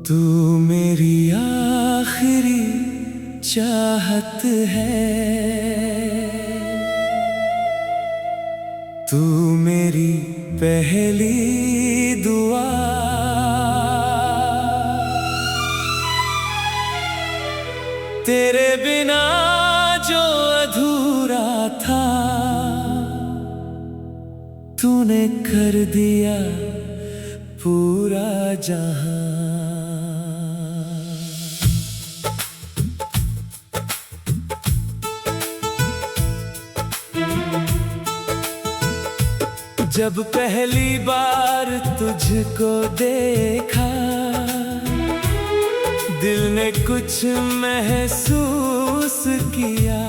तू मेरी आखिरी चाहत है, तू मेरी पहली दुआ, तेरे बिना जो अधूरा था तूने कर दिया पूरा जहां। जब पहली बार तुझको देखा दिल ने कुछ महसूस किया,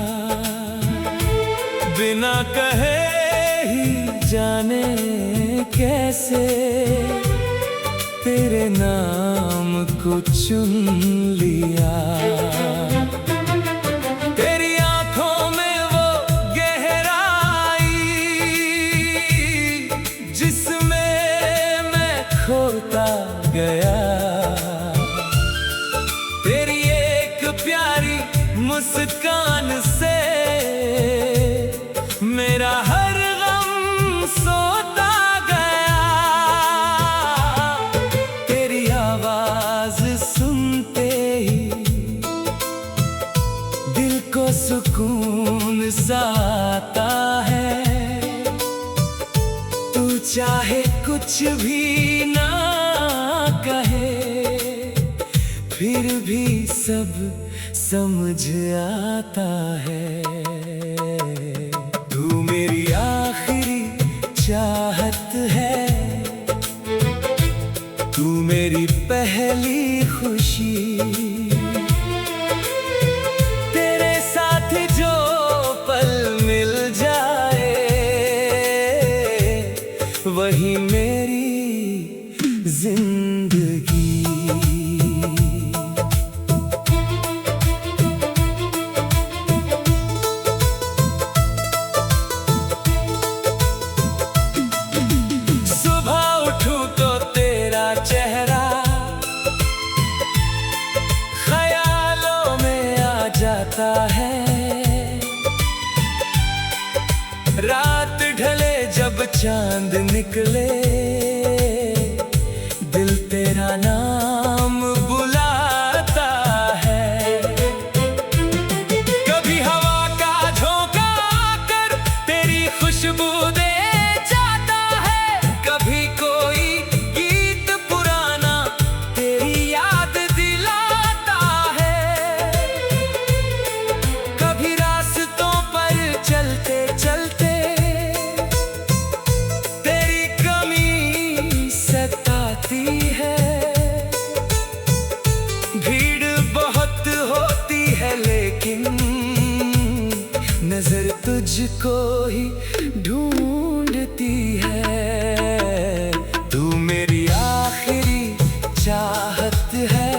बिना कहे ही जाने कैसे तेरे नाम को चुन लिया। तेरी आंखों में वो गहराई जिसमें मैं खोता गया, तेरी एक प्यारी मुस्कान से मेरा हर गम सोता गया। तेरी आवाज सुनते ही दिल को सुकून सा आता है, तू चाहे कुछ भी ना कहे फिर भी सब समझ आता है। तू मेरी आखिरी चाहत है, तू मेरी पहली खुशी, तेरे साथ जो पल मिल जाए वही मेरी जिंदगी। है रात ढले जब चांद निकले दिल तेरा नाम बुलाता है। कभी हवा का झोंका आकर तेरी खुशबू दे जाता है, कभी कोई गीत पुराना तेरी याद दिलाता है, कभी रास्तों पर चलते चलते तेरी कमी सताती है। भीड़ बहुत होती है लेकिन नजर तुझको ही ढूंढती है। तू मेरी आखिरी चाहत है,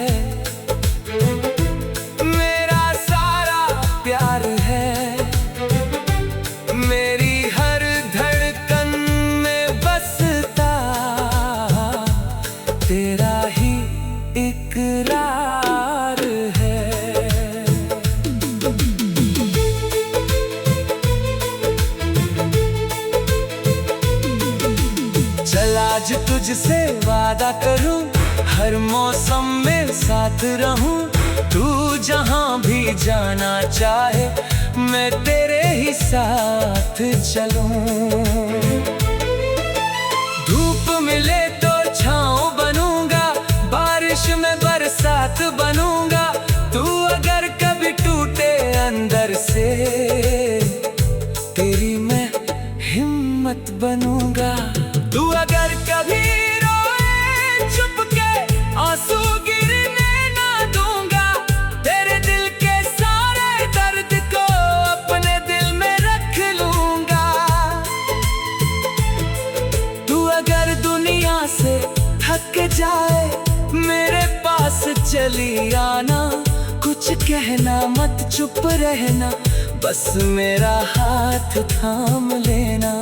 मेरा सारा प्यार है, मेरी हर धड़कन में बसता तेरा ही इकरार है। चल आज तुझसे वादा करूं हर मौसम में साथ रहूं, तू जहां भी जाना चाहे मैं तेरे ही साथ चलूं। धूप मिले तो छांव बनूंगा, बारिश में बरसात बनूंगा, तू अगर कभी टूटे अंदर से तेरी मैं हिम्मत बनूंगा। तू अगर कभी रोए चुप के आंसू गिरने ना दूंगा, तेरे दिल के सारे दर्द को अपने दिल में रख लूंगा। तू अगर दुनिया से थक जाए मेरे पास चली आना, कुछ कहना मत चुप रहना, बस मेरा हाथ थाम लेना।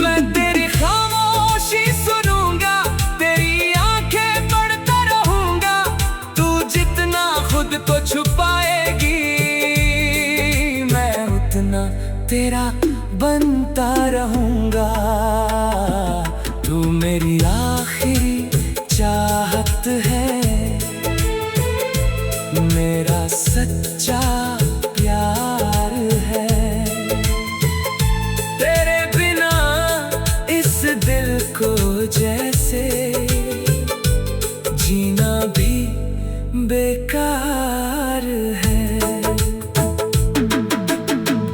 मैं तेरी खामोशी सुनूंगा, तेरी आंखें पढ़कर तेरा बनता रहूंगा। तू मेरी आखिरी चाहत है, मेरा सच्चा प्यार है। तेरे बिना इस दिल को जैसे जीना भी बेकार है।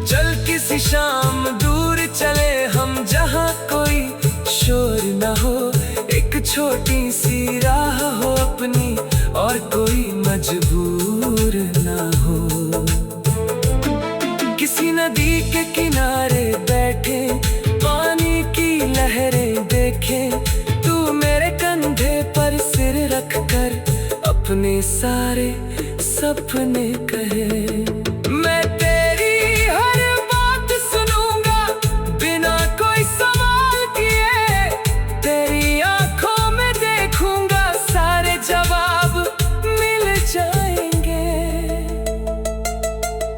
चल किसी शाम दूर चले हम, जहाँ कोई शोर न हो, एक छोटी सी राह हो अपनी और कोई मजबूर न हो। किसी नदी के किनारे बैठे पानी की लहरें देखें, तू मेरे कंधे पर सिर रख कर अपने सारे सपने कहे। मैं तेरी हर बात सुनूंगा बिना कोई सवाल किए, तेरी आंखों में देखूंगा सारे जवाब मिल जाएंगे।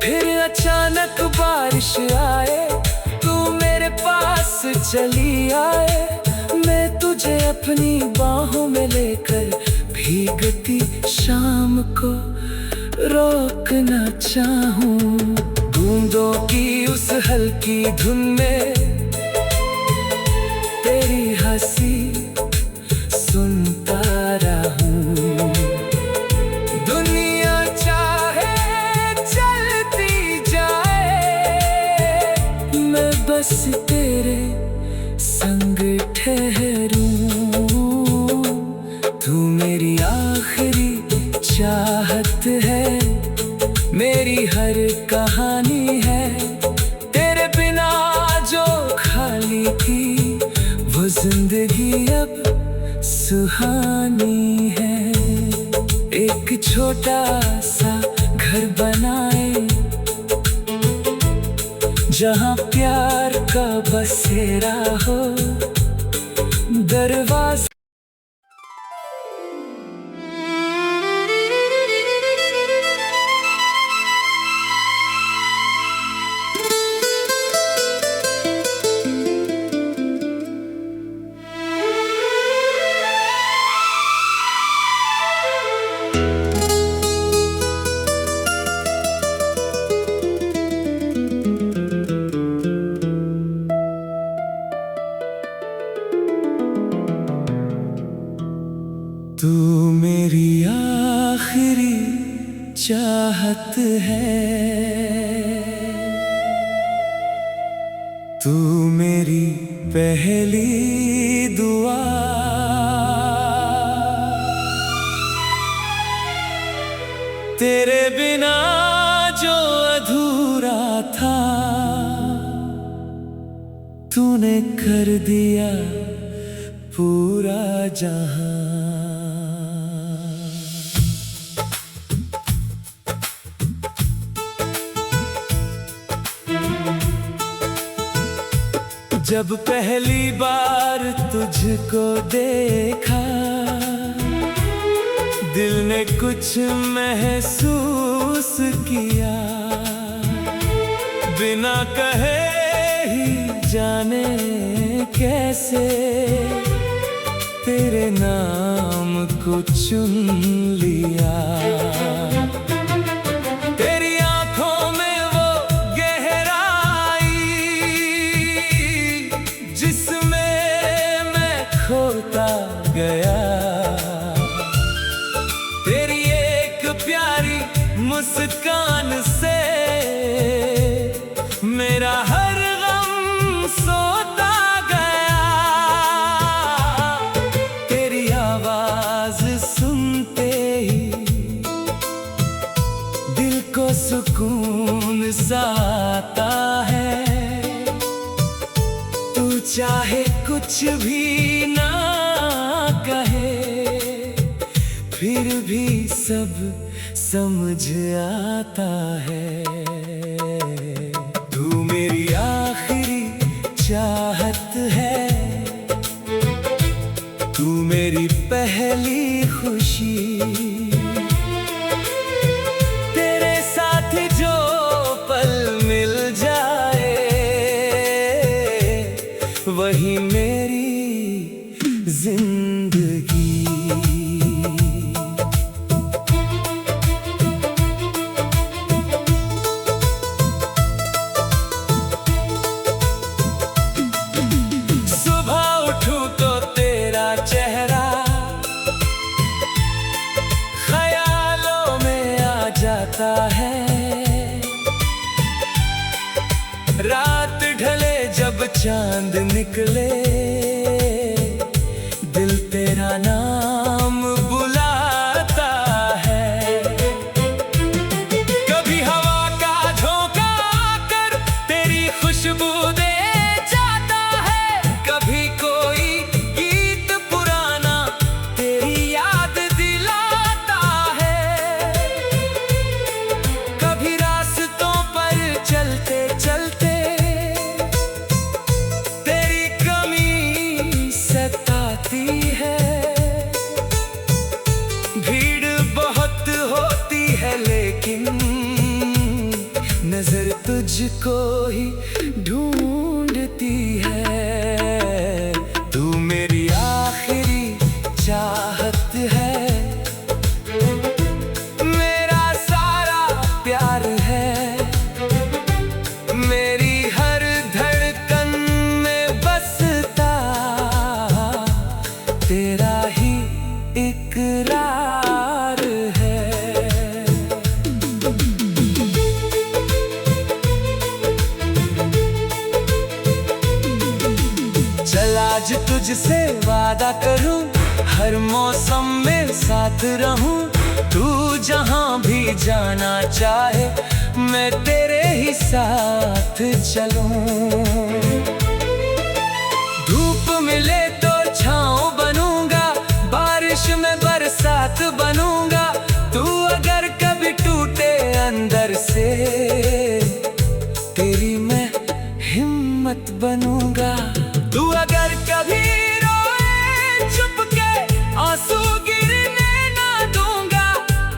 फिर अचानक बारिश आए, तू मेरे पास चली आए, मैं तुझे अपनी बाहों में लेकर भीगती शाम को रोकना चाहूं। बूंदों की उस हल्की धुन में तेरी हंसी सुनता रहूं। दुनिया चाहे चलती जाए, मैं बस तेरे संग ठहरूं। तू मेरी आखिरी चाहत है, मेरी हर कहानी है। तेरे बिना जो खाली थी वो जिंदगी अब सुहानी है। एक छोटा सा घर बनाए, जहाँ प्यार का बसेरा हो। दरवाजा तू मेरी आखिरी चाहत है, तू मेरी पहली दुआ। तेरे बिना जो अधूरा था, तूने कर दिया पूरा जहां। जब पहली बार तुझको देखा, दिल ने कुछ महसूस किया। बिना कहे ही जाने कैसे तेरे नाम को चुन लिया। तेरी आंखों में वो गहराई जिसमें मैं खोता गया। तेरी एक प्यारी मुस्कान से मेरा हर गम सोता गया। तेरी आवाज सुनते ही दिल को सुकून सा आता है। तू चाहे कुछ भी ना कहे, फिर भी सब समझ आता है। तू मेरी आखिरी चाहत है, तू मेरी पहली खुशी। तेरे साथ जो पल मिल जाए जाता है। रात ढले जब चांद निकले, दिल तेरा नाम बुलाता है। कभी हवा का झोंका आकर तेरी खुशबू दे जाता है, कभी कोई गीत पुराना तेरी याद दिलाता है। कभी रास्तों पर चलते चलते तेरी कमी सताती है। भीड़ बहुत होती है लेकिन नजर तुझको ही ढूंढती है। तू मेरी आखिरी चाहत है, मेरा सारा प्यार है। मेरी हर धड़कन में बसता तेरा ही इकरार है। चल आज तुझसे वादा करूं, हर मौसम में साथ रहूं। तू जहां भी जाना चाहे मैं तेरे ही साथ चलूं। धूप मिले तो छांव बनूंगा, बारिश में बरसात बनूंगा। तू अगर कभी टूटे अंदर से, तेरी मैं हिम्मत बनूंगा। तू अगर कभी रोए चुप के, आंसू गिरने ना दूंगा।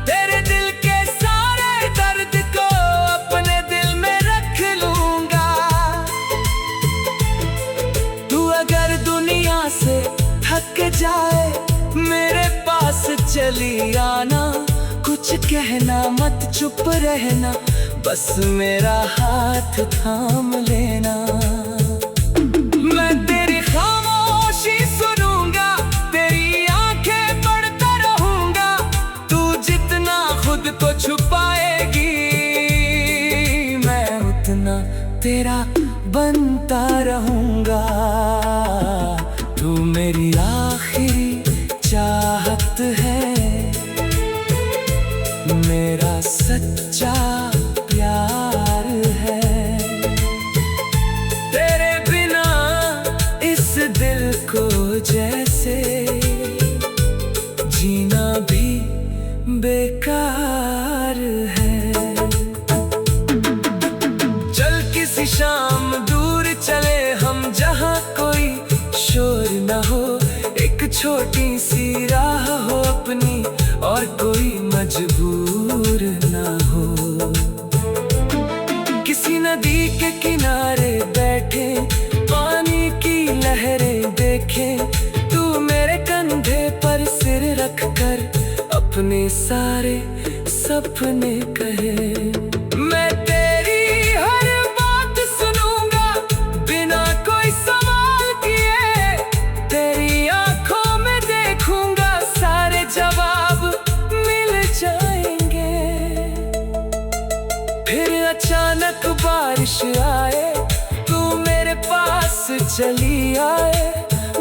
तेरे दिल के सारे दर्द को अपने दिल में रख लूंगा। तू अगर दुनिया से थक जाए, मेरे पास चली आना। कुछ कहना मत, चुप रहना, बस मेरा हाथ थाम लेना। मैं तेरी खामोशी सुनूंगा, तेरी आंखें पढ़ता रहूंगा। तू जितना खुद को छुपाएगी, मैं उतना तेरा बनता रहूंगा। तू मेरी आखिरी चाहत है, मेरा सच्चा प्यार है। तेरे बिना इस दिल को जैसे जीना भी बेकार है। चल किसी शाम दूर चले हम, जहां कोई शोर न हो। एक छोटी सी राह हो अपनी, और कोई मजबूर ना हो। किसी नदी के किनारे बैठे, पानी की लहरें देखें। तू मेरे कंधे पर सिर रख कर अपने सारे सपने कहे। मैं तेरी हर बात सुनूंगा, बिना कोई सवाल किए। तेरी आंखों में देखूंगा, सारे जवाब मिल जाएंगे। फिर अचानक बारिश आए, तू मेरे पास चली आए।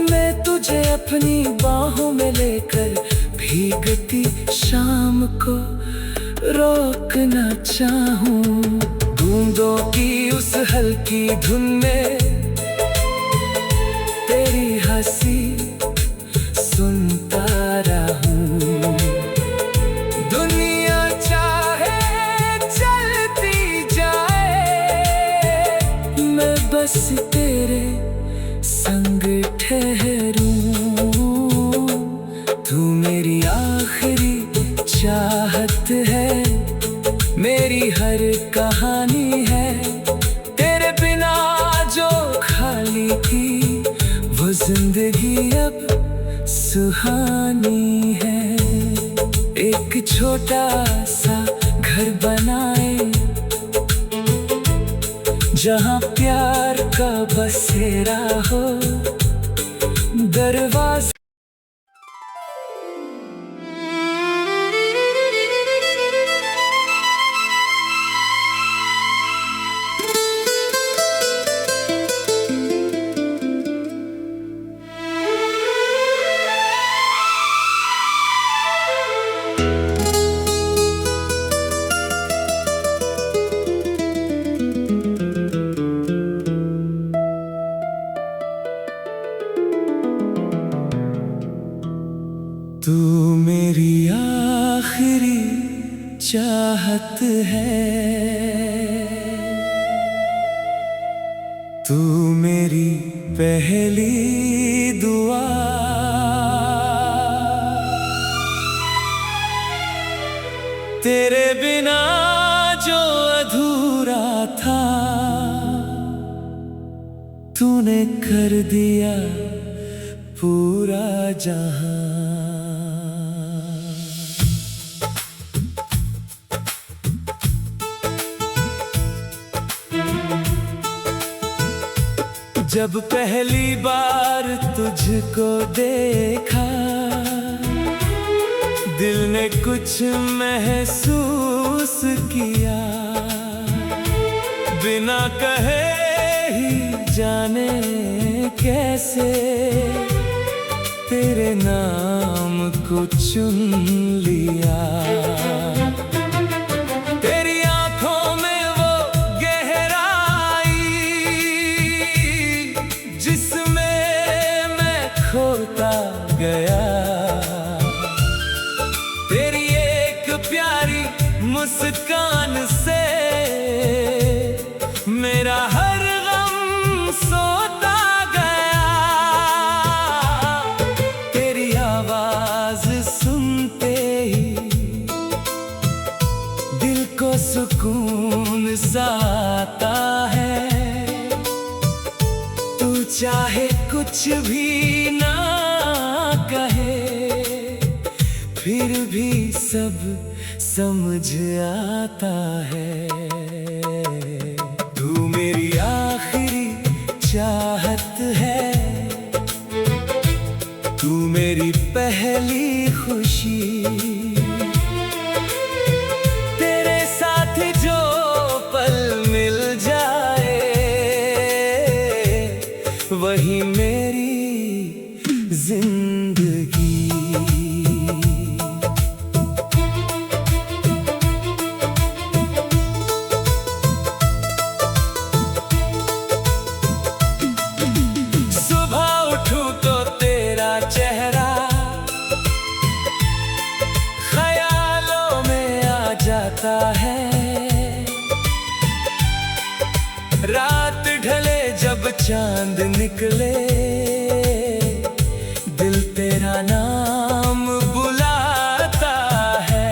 मैं तुझे अपनी बाहों में लेकर भीगती शाम को रोकना चाहूं। बूंदों की उस हल्की धुन में तेरी हंसी सुनता रहूं। दुनिया चाहे चलती जाए, मैं बस तेरे संग ठहरूं। तू मेरी आखिरी चाहत है, मेरी हर कहानी है। तेरे बिना जो खाली थी, वो जिंदगी अब सुहानी है। एक छोटा सा घर बनाए, जहाँ प्यार का बसेरा हो। दरवाजा तू मेरी आखिरी चाहत है, तू मेरी पहली दुआ, तेरे बिना जो अधूरा था तूने कर दिया पूरा जहां। जब पहली बार तुझको देखा दिल ने कुछ महसूस किया, बिना कहे ही जाने कैसे तेरे नाम को चुन लिया। तेरी आंखों में वो गहराई जिसमें मैं खोता गया, तेरी एक प्यारी मुस्कान से मेरा हर गम सोता गया। तेरी आवाज सुनते ही दिल को सुकून सा आता है, तू चाहे कुछ भी ना कहे फिर भी सब समझ आता है। तू मेरी आखिरी चाहत है, तू मेरी पहली खुशी, तेरे साथ जो पल मिल जाए वही मेरी जिंदगी। चेहरा ख्यालों में आ जाता है, रात ढले जब चांद निकले दिल तेरा नाम बुलाता है।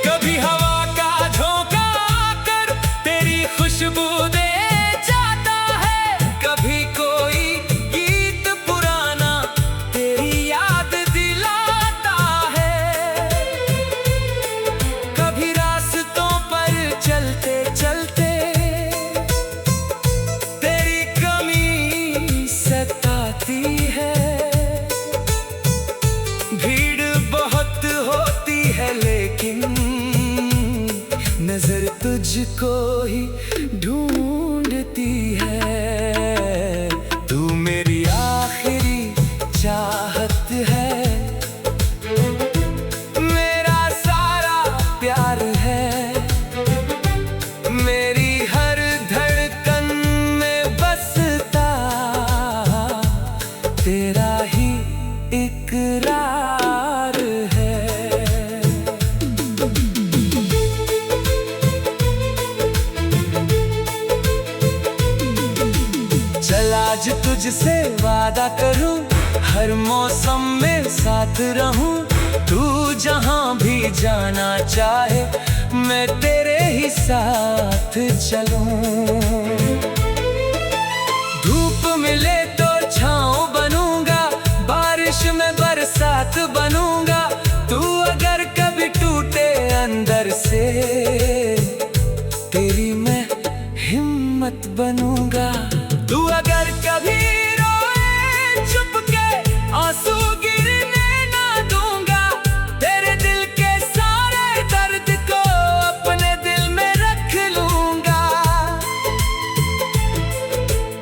कभी हवा का झोंका आकर तेरी खुशबू दे जाता है, कभी कोई लेकिन नजर तुझको ही ढूंढती है। तू मेरी आखिरी चाहत है, मेरा सारा प्यार है, मेरी हर धड़कन में बसता तेरा ही इकरार है। चल आज तुझसे वादा करूं, हर मौसम में साथ रहूं, तू जहां भी जाना चाहे मैं तेरे ही साथ चलूं। धूप मिले तो छांव बनूंगा, बारिश में बरसात बनूंगा, तू अगर कभी टूटे अंदर से तेरी मैं हिम्मत बनूंगा। तू अगर कभी रोए चुप के आंसू गिरने ना दूंगा, तेरे दिल के सारे दर्द को अपने दिल में रख लूंगा।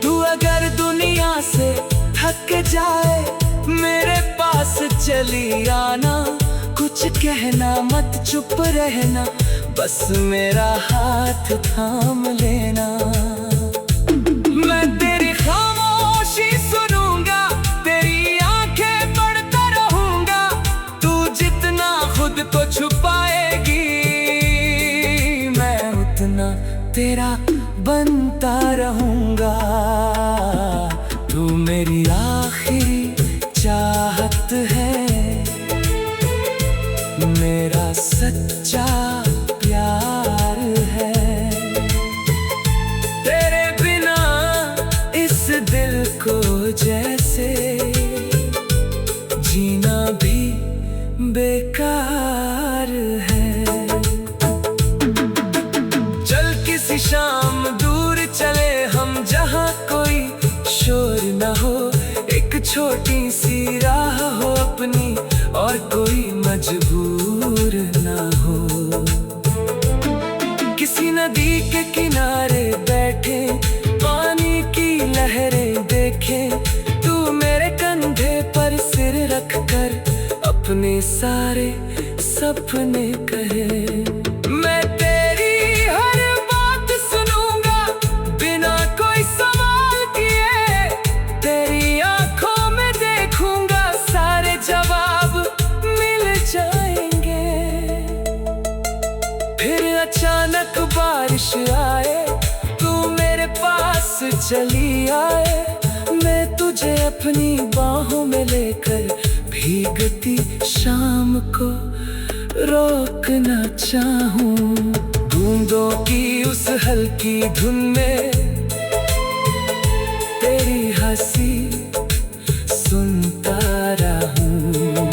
तू अगर दुनिया से थक जाए मेरे पास चली आना, कुछ कहना मत चुप रहना, बस मेरा हाथ थाम लेना। मैं तेरी खामोशी सुनूंगा, तेरी आंखें पढ़कर तेरा बनता रहूंगा। तू मेरी आखिरी चाहत है, मेरा सच्चा प्यार है। तेरे बिना इस दिल को जैसे जीना भी बेकार है। चल किसी शाम दूर चले हम, जहाँ कोई शोर न हो, एक छोटी सी राह हो अपनी और कोई मजबूर न हो। किसी नदी के किनारे बैठे पानी की लहरें देखें, तू मेरे कंधे पर सिर रख कर अपने सारे सपने कहे। मैं तेरी हर बात सुनूंगा बिना कोई सवाल किए, तेरी आंखों में देखूंगा सारे जवाब मिल जाएंगे। फिर अचानक बारिश आए, तू मेरे पास चली आए, मैं तुझे अपनी बाहों में लेकर भीगती शाम को रोकना चाहूं। बूंदों की उस हल्की धुन में तेरी हंसी सुनता रहूं।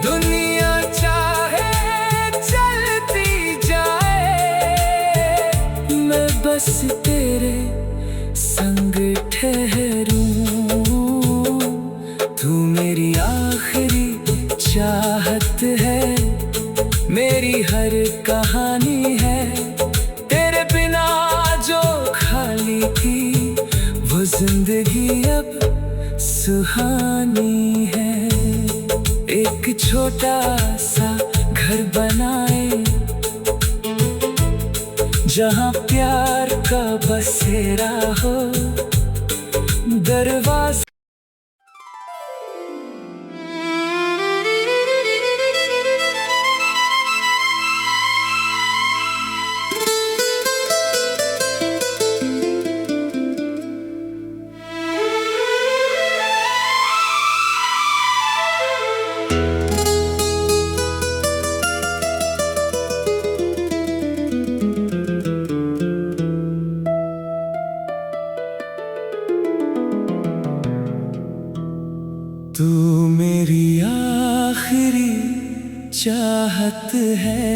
दुनिया चाहे चलती जाए, मैं बस तेरे संग ठहरूं। तू मेरी आखिरी चाहत है, मेरी हर कहानी है। तेरे बिना जो खाली थी वो जिंदगी अब सुहानी है। एक छोटा सा घर बनाए जहाँ प्यार का बसेरा हो, दरवाजा तू मेरी आखिरी चाहत है,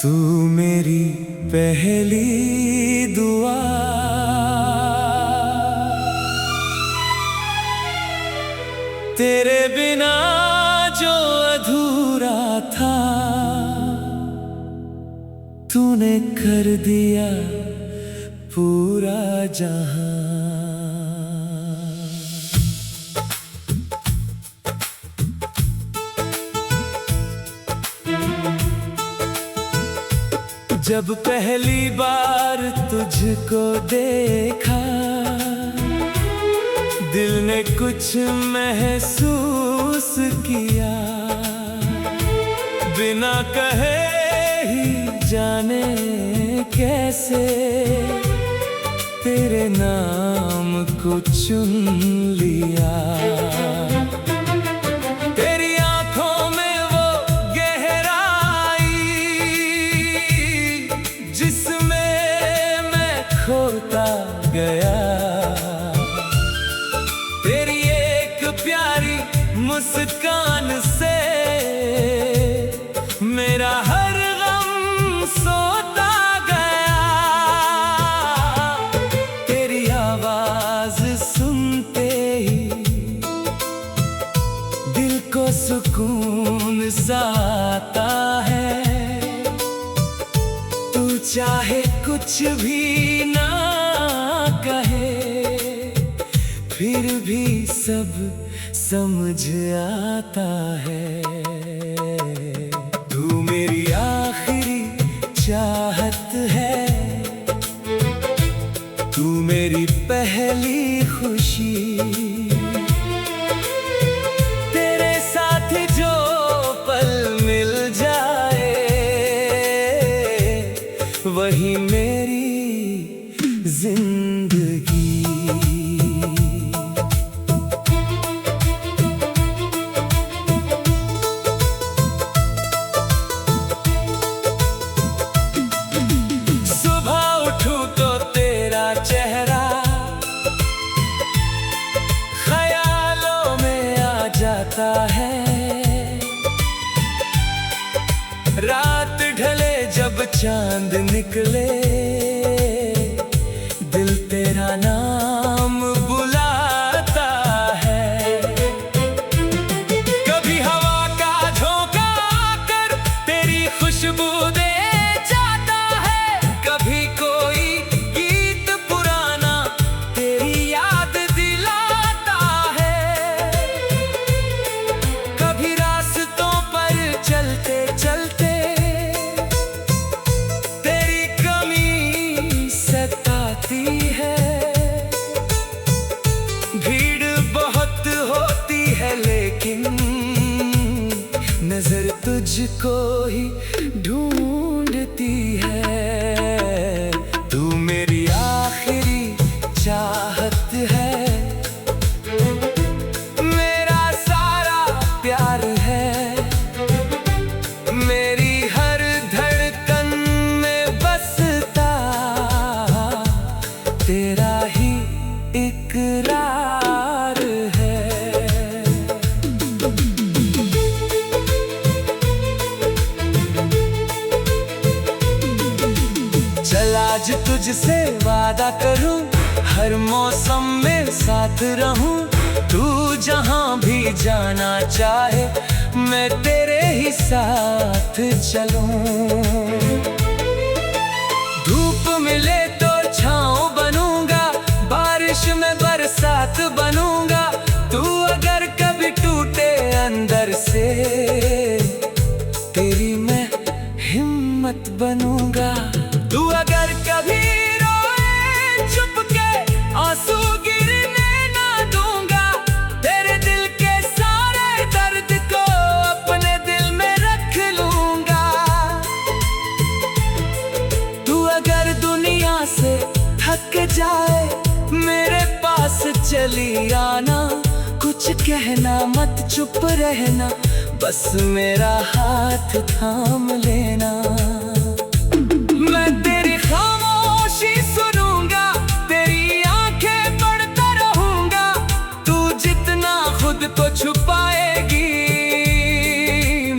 तू मेरी पहली दुआ। तेरे बिना जो अधूरा था, तूने कर दिया पूरा जहां। जब पहली बार तुझको देखा, दिल ने कुछ महसूस किया, बिना कहे ही जाने कैसे तेरे नाम को चुन लिया। तेरी आंखों में वो गहराई जिसमें मैं खोता गया, तेरी एक प्यारी मुस्कान से मेरा हर गम सोता गया। तेरी आवाज सुनते ही दिल को सुकून सा आता है। तू चाहे कुछ भी ना कहे, फिर भी सब समझ आता है। तू मेरी आखिरी चाहत है, तू मेरी पहली खुशी। तेरे साथ जो पल मिल जाए बुलाता है। रात ढले जब चांद निकले, दिल तेरा नाम बुलाता है। कभी हवा का झोंका आकर तेरी खुशबू दे जाता है, कभी कोई गीत पुराना तेरी याद दिलाता है। कभी रास्तों पर चलते चलते तेरी कमी सताती है। भीड़ बहुत होती है लेकिन नजर तुझको ही ढूंढती है। तू मेरी आखिरी चाहत है, मेरा सारा प्यार है। मेरी हर धड़कन में बसता तेरा ही इकरार है। चल आज तुझसे वादा करूं, हर मौसम में साथ रहूं। तू जहां भी जाना चाहे मैं तेरे ही साथ चलूं। धूप मिले तो छांव बनूंगा, बारिश में बरसात बनूंगा। तू अगर कभी टूटे अंदर से, तेरी मैं हिम्मत बनूंगा। तू अगर कभी रोए चुप के, आंसू गिरने ना दूंगा। तेरे दिल के सारे दर्द को अपने दिल में रख लूंगा। तू अगर दुनिया से थक जाए, मेरे पास चली आना। कुछ कहना मत, चुप रहना, बस मेरा हाथ थाम लेना। मैं तेरी खामोशी सुनूंगा, तेरी आंखें पढ़ता रहूंगा। तू जितना खुद को छुपाएगी,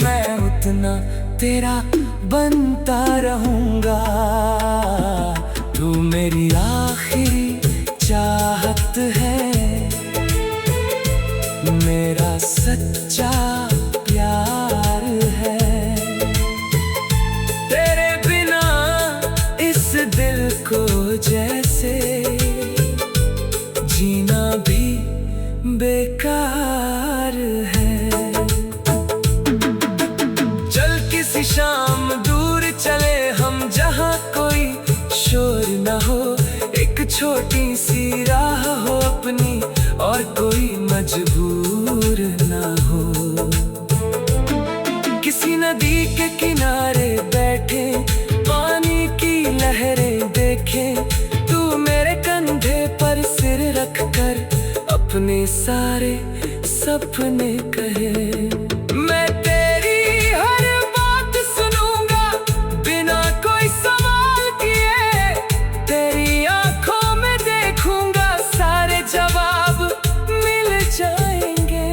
मैं उतना तेरा बनता रहूंगा। तू मेरी आखिरी चाहत है, मेरा सच्चा प्यार है। तेरे बिना इस दिल को जैसे जीना भी बेकार है। चल किसी शाम दूर चले हम, जहां कोई शोर न हो। एक छोटी सी राह हो अपनी, और कोई मजबूर ना हो। किसी नदी के किनारे बैठे, पानी की लहरें देखें। तू मेरे कंधे पर सिर रख कर अपने सारे सपने कहे। मैं तेरी हर बात सुनूंगा बिना कोई सवाल किए। तेरी आंखों में देखूंगा, सारे जवाब मिल जाएंगे।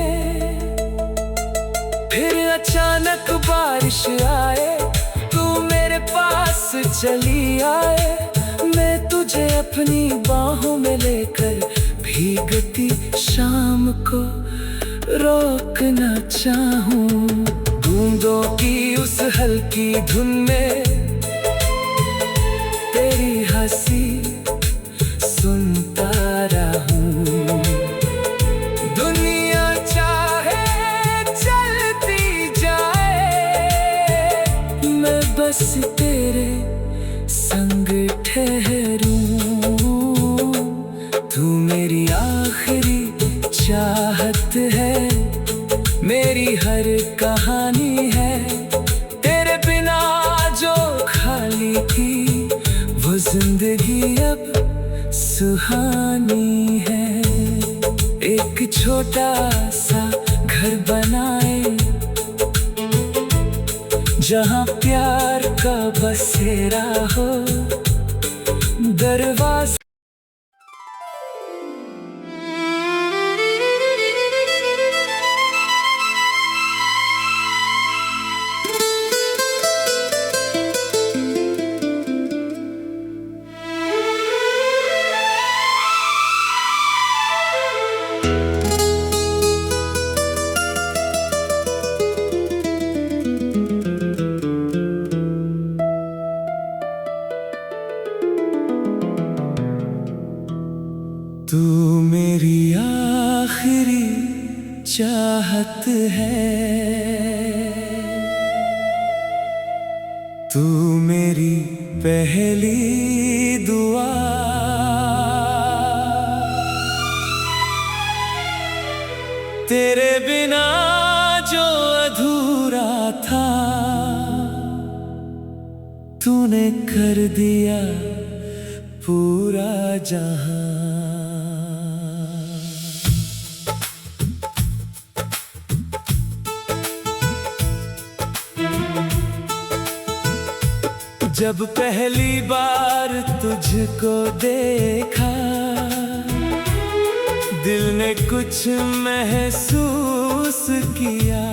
फिर अचानक बारिश आए, तू मेरे पास चली आए। मैं तुझे अपनी बाहों में लेकर भीगती शाम को रोकना चाहूं। बूंदों की उस हल्की धुन में तेरी हंसी सुनता रहूं। दुनिया चाहे चलती जाए, मैं बस तेरे संग ठहरूं। तू मेरी आखिरी चाहत है, मेरी हर कहानी है। तेरे बिना जो खाली थी, वो जिंदगी अब सुहानी है। एक छोटा सा घर बनाए, जहाँ प्यार का बसेरा हो। दरवाजा मेरी आखिरी चाहत है, तू मेरी पहली दुआ। तेरे बिना जो अधूरा था, तूने कर दिया पूरा जहां। जब पहली बार तुझको देखा, दिल ने कुछ महसूस किया।